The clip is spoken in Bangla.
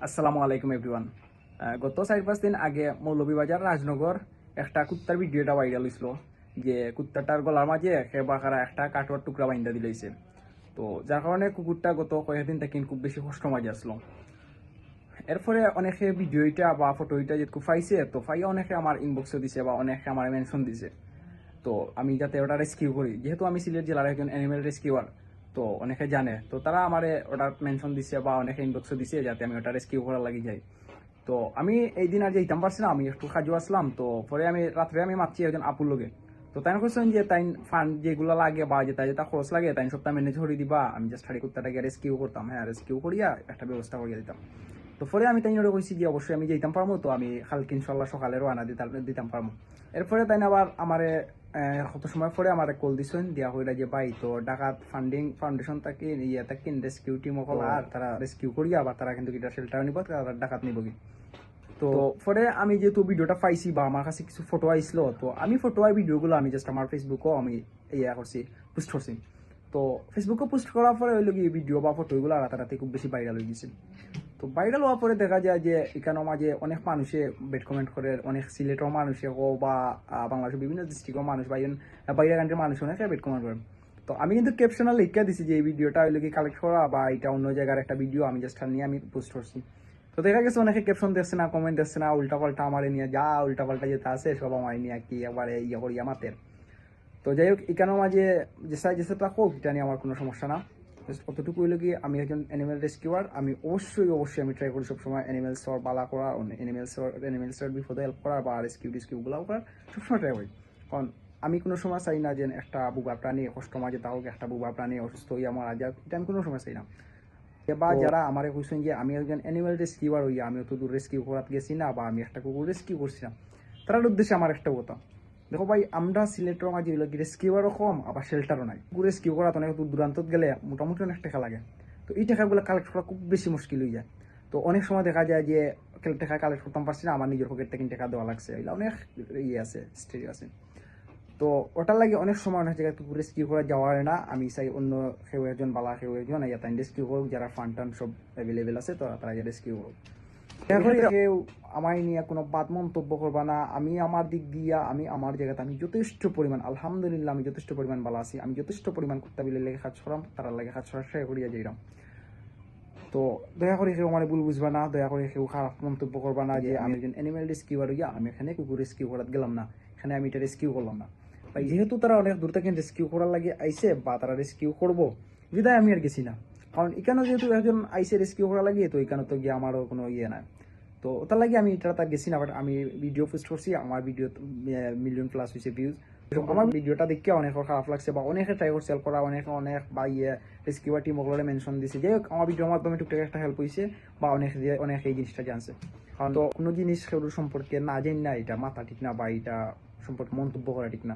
আসসালামু আলাইকুম এভরিওয়ান। গত 4-5 দিন আগে মৌলভীবাজার রাজনগর একটা কুত্তার ভিডিওটা ভাইরাল হয়েছিল, যে কুত্তাটার গলার মাঝে খেবাখারা একটা কাঠোর টুকরা বাইন্দা দিলেছে। তো যার কারণে কুকুরটা গত কয়েকদিন থেকে খুব বেশি কষ্ট মাঝে আসলো। এরপরে অনেকে ভিডিওটা বা ফটোটা যেটুকু পাইছে, তো পাইয়া অনেকে আমার ইনবক্সে দিছে বা অনেকে আমার মেনশন দিছে। তো আমি যাতে ওটা রেস্কিউ করি, যেহেতু আমি সিলেট জেলার একজন অ্যানিমেল রেস্কিউয়ার, তো অনেকে জানে, তো তারা আমার ওটা মেনশন দিছে বা অনেকে ইনবক্সে দিছে যাতে আমি ওটা রেস্কিউ করার লাগি যাই। তো আমি এই দিন আর যেতাম পারছি না, আমি একটু কাজু আসলাম। তো পরে আমি রাত্রে আমি মারছি একজন আপুর লগে। তো তাই করছেন যে তাই ফান্ড যেগুলো লাগে বা যেটা যেটা খরচ লাগে তাই সপ্তাহ ম্যানেজ করে দিবা, আমি জাস্ট হাড়ি কুত্তাটাকে রেস্কিউ করতাম, হ্যাঁ রেস্কিউ করিয়া একটা ব্যবস্থা করিয়া দিতাম। তো পরে আমি তাই কইছি যে অবশ্যই আমি যেতাম পারবো, তো আমি কালকে ইনশাল্লাহ সকালে রওনা দিতাম পারবো। এরপরে তাই আবার আমারে কত সময় পরে আমার কল দিছেন দিয়া হইলা যে ভাই, তো ডাকাত ফাউন্ডেশন থেকে ইয়ে থেকে রেস্কিউ টিম হল আর তারা রেস্কিউ করিয়া আবার তারা কিন্তু এটা শেল্টার নিব, তারা ডাকাত নিব কি। তো পরে আমি যেহেতু ভিডিওটা পাইছি বা আমার কাছে কিছু ফটো আইসলো, তো আমি ফটো আর ভিডিওগুলো আমি জাস্ট আমার ফেসবুকও আমি ইয়া করছি, পোস্ট করছি। তো ফেসবুকে পোস্ট করার পরে ওই লোক ভিডিও বা ফটোগুলো রাতারাতি খুব বেশি ভাইরাল হয়ে গেছে। তো ভাইরাল হওয়ার পরে দেখা যায় যে এখানে মাঝে অনেক মানুষে বেড কমেন্ট করে, অনেক সিলেটের মানুষে হোক বা বাংলাদেশের বিভিন্ন ডিস্ট্রিক্টের মানুষ বা বাইরের কান্ট্রির মানুষ অনেকে বেড কমেন্ট করে। তো আমি কিন্তু ক্যাপশনে লিখে দিছি যে এই ভিডিওটা ওই লোক কালেক্ট করা বা এটা অন্য জায়গার একটা ভিডিও, আমি জাস্ট নিয়ে আমি পোস্ট করছি। তো দেখা গেছে অনেকে ক্যাপশন দেখছে না, কমেন্ট দেখছে না, উল্টা পাল্টা আমার নিয়ে যা উল্টা পাল্টা যেটা আছে সব আমার নিয়ে কি একবারে ইয়ে করি আমাদের। তো যাই হোক, এখানেও মাঝে যেটা হোক এটা নিয়ে আমার কোনো সমস্যা না। কতটুকু হইলো কি, আমি একজন অ্যানিমেল রেস্কিউয়ার, আমি অবশ্যই আমি ট্রাই করি সবসময় অ্যানিমেলসর বালা করা, অ্যানিমেলসর বিপদে হেল্প করা বা রেস্কিউগুলোও করার সবসময় ট্রাই করি। কারণ আমি কোনো সময় চাই না যে একটা বুবা প্রাণী কষ্ট মাঝে তা হোক, একটা বুবা প্রাণী অসুস্থ হইয়া মারা যাক, এটা আমি কোনো সময় চাই না। বা যারা আমার কোয়েশ্চেন যে আমি একজন অ্যানিমেল রেস্কিউয়ার হইয়া আমি অত দূর রেস্কিউ করাতে গেছি না বা আমি একটা কুকুর রেস্কিউ করছি না, তার উদ্দেশ্যে আমার একটা কথা, দেখো ভাই, আমরা সিলেটের মাঝে রেস্কিউয়ারও কম আবার শেল্টারও নাই। কুকুর রেস্কিউ করা অনেক দূর দূরান্ত গেলে মোটামুটি অনেক টাকা লাগে। তো এই টাকাগুলো কালেক্ট করা খুব বেশি মুশকিল হয়ে যায়। তো অনেক সময় দেখা যায় যে টাকা কালেক্ট করতাম পারছি না, আমার নিজের পকেট থেকে টাকা দেওয়া লাগছে, এগুলো অনেক ইয়ে আছে, স্টেজ আছে। তো ওটার লাগে অনেক সময় অনেক জায়গায় কুকুর রেস্কিউ করা যাওয়া হয় না। আমি চাই অন্য কেউ একজন বালা কেউ একজন তাই রেস্কিউ করুক, যারা ফান্ড টান সব অ্যাভেলেবেল আছে, তো তারা রেস্কিউ করুক। কেউ আমার নিয়ে কোনো বাদ মন্তব্য করবা না। আমি আমার দিক দিয়া আমি আমার জায়গাতে আমি যথেষ্ট পরিমাণ আলহামদুলিল্লাহ আমি যথেষ্ট পরিমাণ ভালো আছি। আমি যথেষ্ট পরিমাণ কুত্তা বিলের লেগে কাজ করাম, তারা লাগে কাজ করা ট্রাই করিয়া যাইরাম। তো দয়া করে কেউ আমার ভুল বুঝবা না, দয়া করে কেউ খারাপ মন্তব্য করবা না যে আমি একজন অ্যানিমেল রেস্কিউয়ার হইয়া আমি এখানে কুকুর রেস্কিউ করাতে গেলাম না, এখানে আমি এটা রেস্কিউ করলাম না। ভাই যেহেতু তারা অনেক দূর থেকে রেস্কিউ করার লাগে আইসে বা তারা রেস্কিউ করবো বিদায় আমি আর গেছি না। কারণ এখানেও যেহেতু একজন আইসে রেস্কিউ করা লাগে, তো এখানে তো গিয়ে আমারও কোনো ইয়ে নাই। তো ওটার লাগে আমি এটা তার গেছি না, বাট আমি ভিডিও পোস্ট করছি, আমার ভিডিও মিলিয়ন প্লাস হয়েছে ভিউজ। আমার ভিডিওটা দেখে অনেক খারাপ লাগছে বা অনেকে ট্রাই করছে হেল্প করা, অনেক বা ইয়ে রেস্কিউয়ার টিম ওগুলো মেনশন দিছে। যাই হোক, আমার ভিডিওর মাধ্যমে টুকটাক একটা হেল্প হয়েছে বা অনেক এই জিনিসটা জানছে। কারণ তো কোনো জিনিস কেউ সম্পর্কে না জানি না, এটা মাথা ঠিক না বা এটা সম্পর্কে মন্তব্য করা ঠিক না।